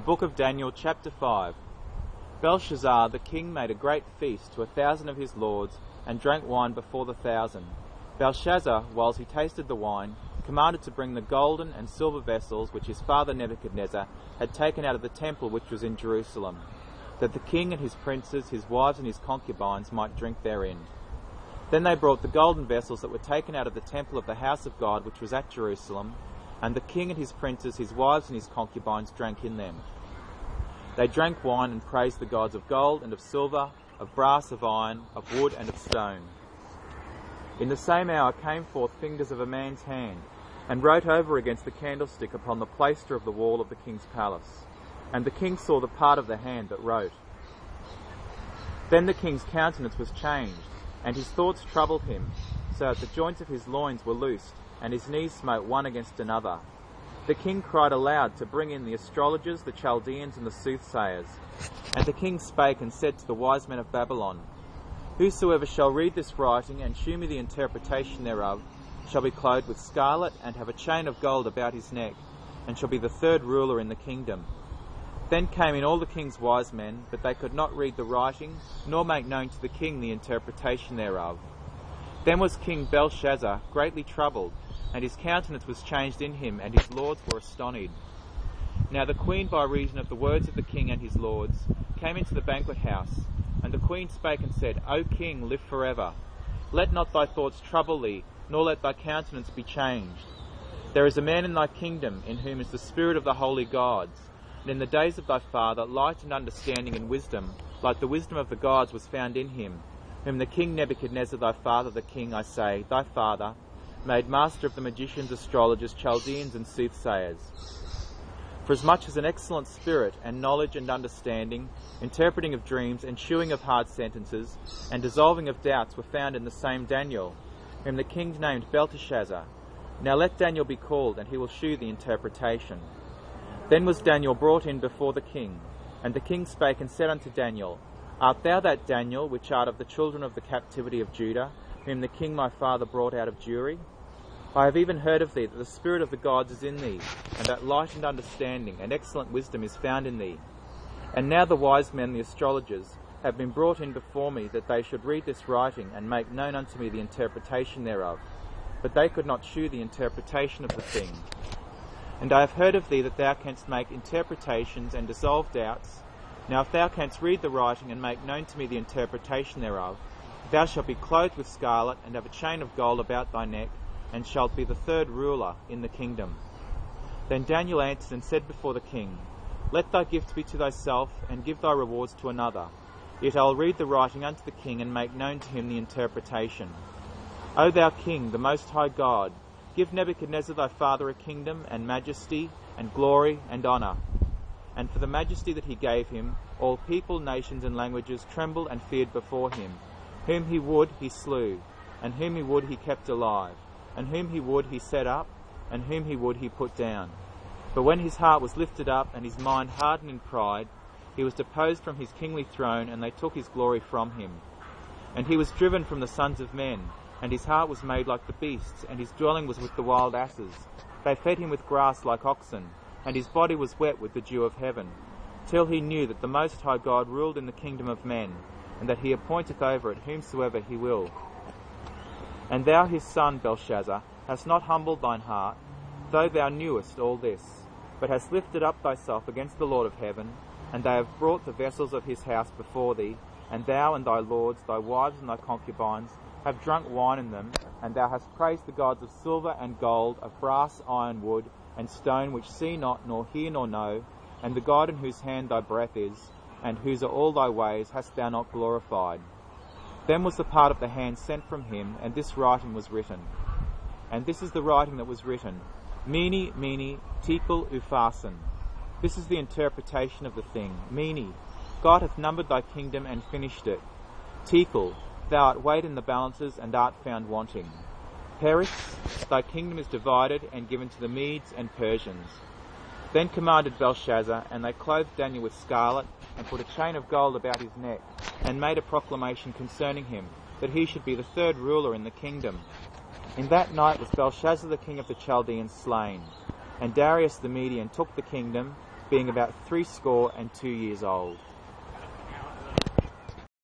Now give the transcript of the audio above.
The book of Daniel, chapter 5. Belshazzar the king made a great feast to 1,000 of his lords, and drank wine before the 1,000. Belshazzar, whilst he tasted the wine, commanded to bring the golden and silver vessels which his father Nebuchadnezzar had taken out of the temple which was in Jerusalem, that the king and his princes, his wives and his concubines might drink therein. Then they brought the golden vessels that were taken out of the temple of the house of God which was at Jerusalem, and the king and his princes, his wives and his concubines drank in them. They drank wine and praised the gods of gold and of silver, of brass, of iron, of wood and of stone. In the same hour came forth fingers of a man's hand, and wrote over against the candlestick upon the plaister of the wall of the king's palace. And the king saw the part of the hand that wrote. Then the king's countenance was changed, and his thoughts troubled him, so that the joints of his loins were loosed, and his knees smote one against another. The king cried aloud to bring in the astrologers, the Chaldeans, and the soothsayers. And the king spake and said to the wise men of Babylon, Whosoever shall read this writing and shew me the interpretation thereof shall be clothed with scarlet, and have a chain of gold about his neck, and shall be the third ruler in the kingdom. Then came in all the king's wise men, but they could not read the writing, nor make known to the king the interpretation thereof. Then was King Belshazzar greatly troubled, and his countenance was changed in him, and his lords were astonished. Now the queen, by reason of the words of the king and his lords, came into the banquet house. And the queen spake and said, O king, live forever. Let not thy thoughts trouble thee, nor let thy countenance be changed. There is a man in thy kingdom, in whom is the spirit of the holy gods. And in the days of thy father light and understanding and wisdom, like the wisdom of the gods, was found in him, whom the king Nebuchadnezzar thy father, the king, I say, thy father, made master of the magicians, astrologers, Chaldeans, and soothsayers. For as much as an excellent spirit, and knowledge and understanding, interpreting of dreams, and chewing of hard sentences, and dissolving of doubts were found in the same Daniel, whom the king named Belteshazzar. Now let Daniel be called, and he will shew the interpretation. Then was Daniel brought in before the king, and the king spake and said unto Daniel, Art thou that Daniel, which art of the children of the captivity of Judah, whom the king my father brought out of Jewry? I have even heard of thee, that the spirit of the gods is in thee, and that light and understanding and excellent wisdom is found in thee. And now the wise men, the astrologers, have been brought in before me, that they should read this writing, and make known unto me the interpretation thereof. But they could not shew the interpretation of the thing. And I have heard of thee, that thou canst make interpretations and dissolve doubts. Now if thou canst read the writing, and make known to me the interpretation thereof, thou shalt be clothed with scarlet, and have a chain of gold about thy neck, and shalt be the third ruler in the kingdom. Then Daniel answered and said before the king, Let thy gift be to thyself, and give thy rewards to another. Yet I will read the writing unto the king, and make known to him the interpretation. O thou king, the most high God, give Nebuchadnezzar thy father a kingdom, and majesty, and glory, and honour. And for the majesty that he gave him, all people, nations, and languages trembled and feared before him. Whom he would, he slew, and whom he would, he kept alive, and whom he would, he set up, and whom he would, he put down. But when his heart was lifted up, and his mind hardened in pride, he was deposed from his kingly throne, and they took his glory from him. And he was driven from the sons of men, and his heart was made like the beasts, and his dwelling was with the wild asses. They fed him with grass like oxen, and his body was wet with the dew of heaven, till he knew that the Most High God ruled in the kingdom of men, and that he appointeth over it whomsoever he will. And thou, his son, Belshazzar, hast not humbled thine heart, though thou knewest all this, but hast lifted up thyself against the Lord of heaven, and they have brought the vessels of his house before thee, and thou and thy lords, thy wives and thy concubines, have drunk wine in them, and thou hast praised the gods of silver and gold, of brass, iron, wood, and stone, which see not, nor hear, nor know, and the God in whose hand thy breath is, and whose are all thy ways, hast thou not glorified. Then was the part of the hand sent from him, and this writing was written. And this is the writing that was written, Mene, Mene, Tekel, Upharsin. This is the interpretation of the thing. Mene, God hath numbered thy kingdom and finished it. Tekel, thou art weighed in the balances, and art found wanting. Peres, thy kingdom is divided and given to the Medes and Persians. Then commanded Belshazzar, and they clothed Daniel with scarlet, and put a chain of gold about his neck, and made a proclamation concerning him, that he should be the third ruler in the kingdom. In that night was Belshazzar the king of the Chaldeans slain, and Darius the Median took the kingdom, being about 62 years old.